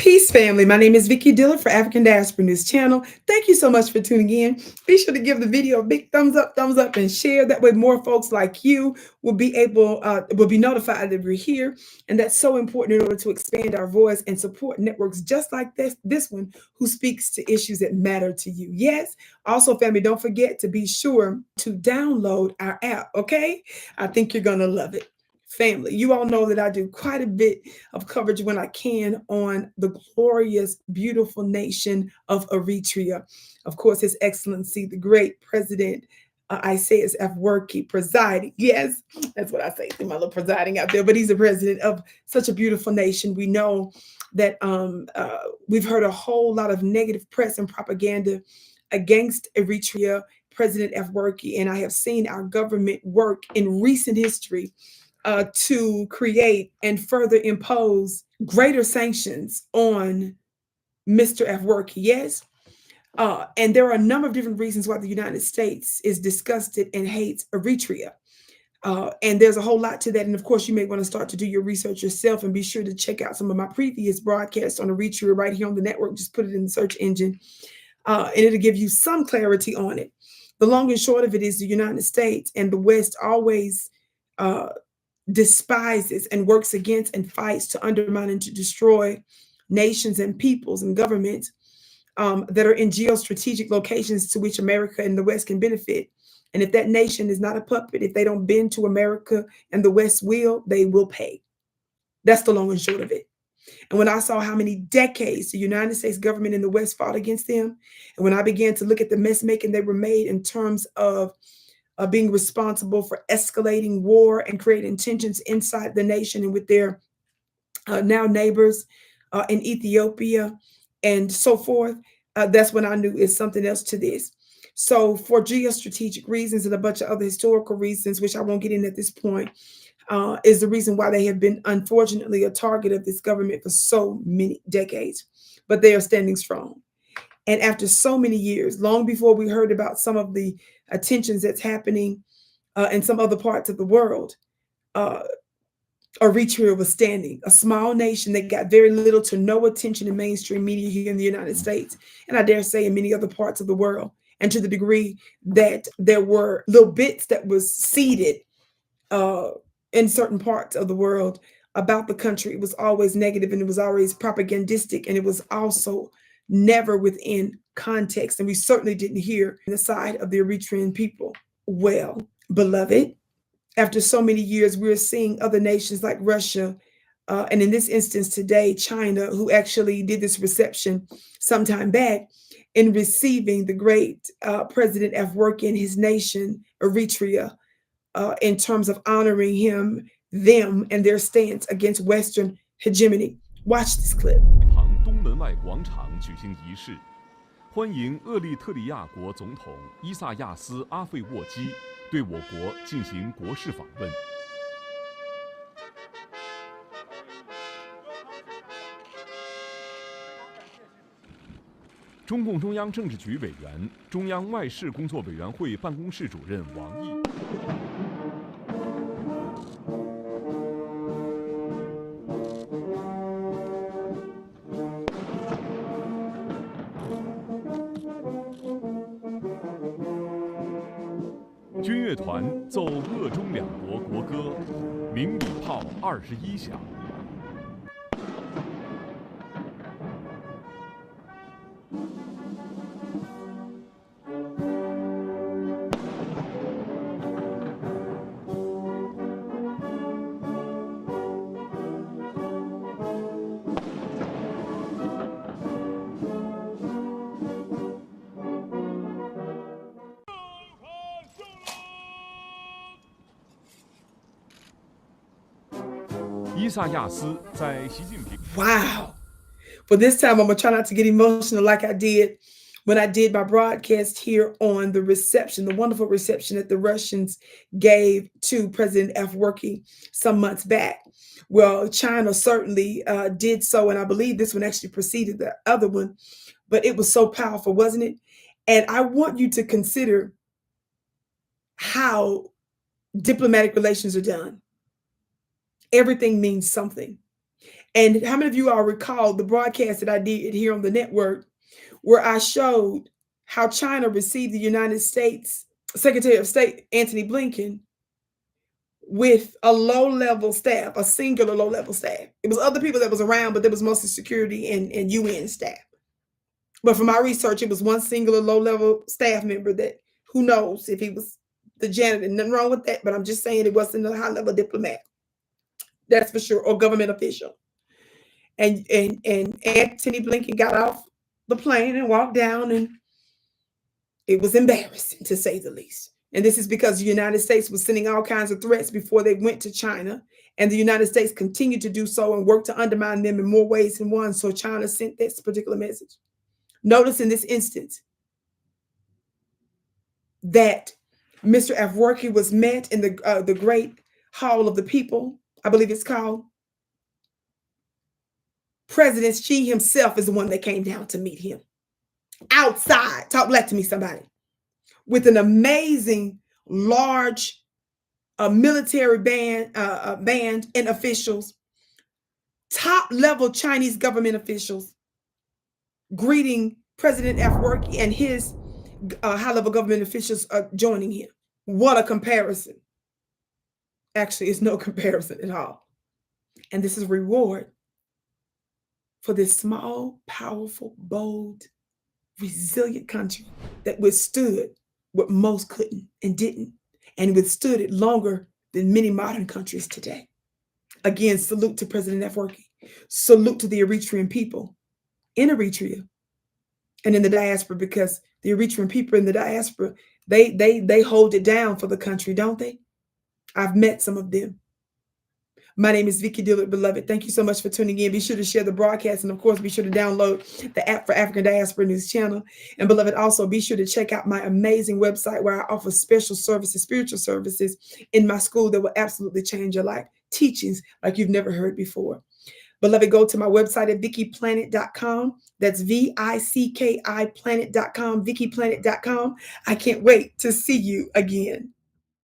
Peace, family. My name is Vicki Dillard for African Diaspora News Channel. Thank you so much for tuning in. Be sure to give the video a big thumbs up, and share. That way, more folks like you will be notified that we're here, and that's so important in order to expand our voice and support networks just like this one, who speaks to issues that matter to you. Yes. Also, family, don't forget to be sure to download our app. Okay, I think you're gonna love it. Family, you all know that I do quite a bit of coverage when I can on the glorious, beautiful nation of Eritrea. Of course, His Excellency, the great President Isaias Afwerki presiding. Yes, that's what I say. See my little presiding out there, but he's the president of such a beautiful nation. We know that we've heard a whole lot of negative press and propaganda against Eritrea, President Afwerki, and I have seen our government work in recent history to create and further impose greater sanctions on Mr. Afwerki. Yes. And there are a number of different reasons why the United States is disgusted and hates Eritrea. And there's a whole lot to that. And of course, you may want to start to do your research yourself, and be sure to check out some of my previous broadcasts on Eritrea right here on the network. Just put it in the search engine, and it'll give you some clarity on it. The long and short of it is the United States and the West always despises and works against and fights to undermine and to destroy nations and peoples and governments that are in geostrategic locations to which America and the West can benefit. And if that nation is not a puppet, if they don't bend to America and the West will, they will pay. That's the long and short of it. And when I saw how many decades the United States government and the West fought against them, and when I began to look at the mess making they were made in terms of being responsible for escalating war and creating tensions inside the nation and with their now neighbors in Ethiopia and so forth, that's when I knew it's something else to this. So for geostrategic reasons and a bunch of other historical reasons, which I won't get in at this point, is the reason why they have been, unfortunately, a target of this government for so many decades. But they are standing strong. And after so many years, long before we heard about some of the attentions that's happening in some other parts of the world, Eritrea was standing, a small nation that got very little to no attention in mainstream media here in the United States, and I dare say in many other parts of the world. And to the degree that there were little bits that was seeded in certain parts of the world about the country, it was always negative, and it was always propagandistic, and it was also never within context. And we certainly didn't hear the side of the Eritrean people. Well, beloved, after so many years, we're seeing other nations like Russia, and in this instance today, China, who actually did this reception sometime back in receiving the great President Afwerki and his nation, Eritrea, in terms of honoring him, them, and their stance against Western hegemony. Watch this clip. 东门外广场举行仪式，欢迎厄立特里亚国总统伊萨亚斯·阿费沃基对我国进行国事访问。中共中央政治局委员、中央外事工作委员会办公室主任王毅。军乐团奏鄂中两国国歌，鸣礼炮21响。伊萨亚斯在习近平。 Wow. For this time, I'm going to try not to get emotional like I did when I did my broadcast here on the reception, the wonderful reception that the Russians gave to President Afwerki some months back. Well, China certainly did so, and I believe this one actually preceded the other one, but it was so powerful, wasn't it? And I want you to consider how diplomatic relations are done. Everything means something. And how many of you all recall the broadcast that I did here on the network where I showed how China received the United States Secretary of State Antony Blinken with a low-level staff, a singular low-level staff. It was other people that was around, but there was mostly security and UN staff. But from my research, it was one singular low-level staff member that, who knows if he was the janitor, nothing wrong with that, but I'm just saying it wasn't a high-level diplomat. That's for sure, or government official. And Antony Blinken got off the plane and walked down, and it was embarrassing, to say the least. And this is because the United States was sending all kinds of threats before they went to China. And the United States continued to do so and work to undermine them in more ways than one. So China sent this particular message. Notice in this instance that Mr. Afwerki was met in the Great Hall of the People, I believe it's called. President Xi himself is the one that came down to meet him. Outside, talk black to me, somebody, with an amazing, large military band and officials, top-level Chinese government officials, greeting President Afwerki and his high-level government officials joining him. What a comparison. Actually, it's no comparison at all. And this is reward for this small, powerful, bold, resilient country that withstood what most couldn't and didn't, and withstood it longer than many modern countries today. Again, salute to President Afwerki. Salute to the Eritrean people in Eritrea and in the diaspora, because the Eritrean people in the diaspora, they hold it down for the country, don't they? I've met some of them. My name is Vicki Dillard, beloved. Thank you so much for tuning in. Be sure to share the broadcast, and of course, be sure to download the app for African Diaspora News Channel. And beloved, also be sure to check out my amazing website where I offer special services, spiritual services in my school that will absolutely change your life. Teachings like you've never heard before. Beloved, go to my website at VickiPlanet.com. That's VICKI Planet.com, VickiPlanet.com. I can't wait to see you again.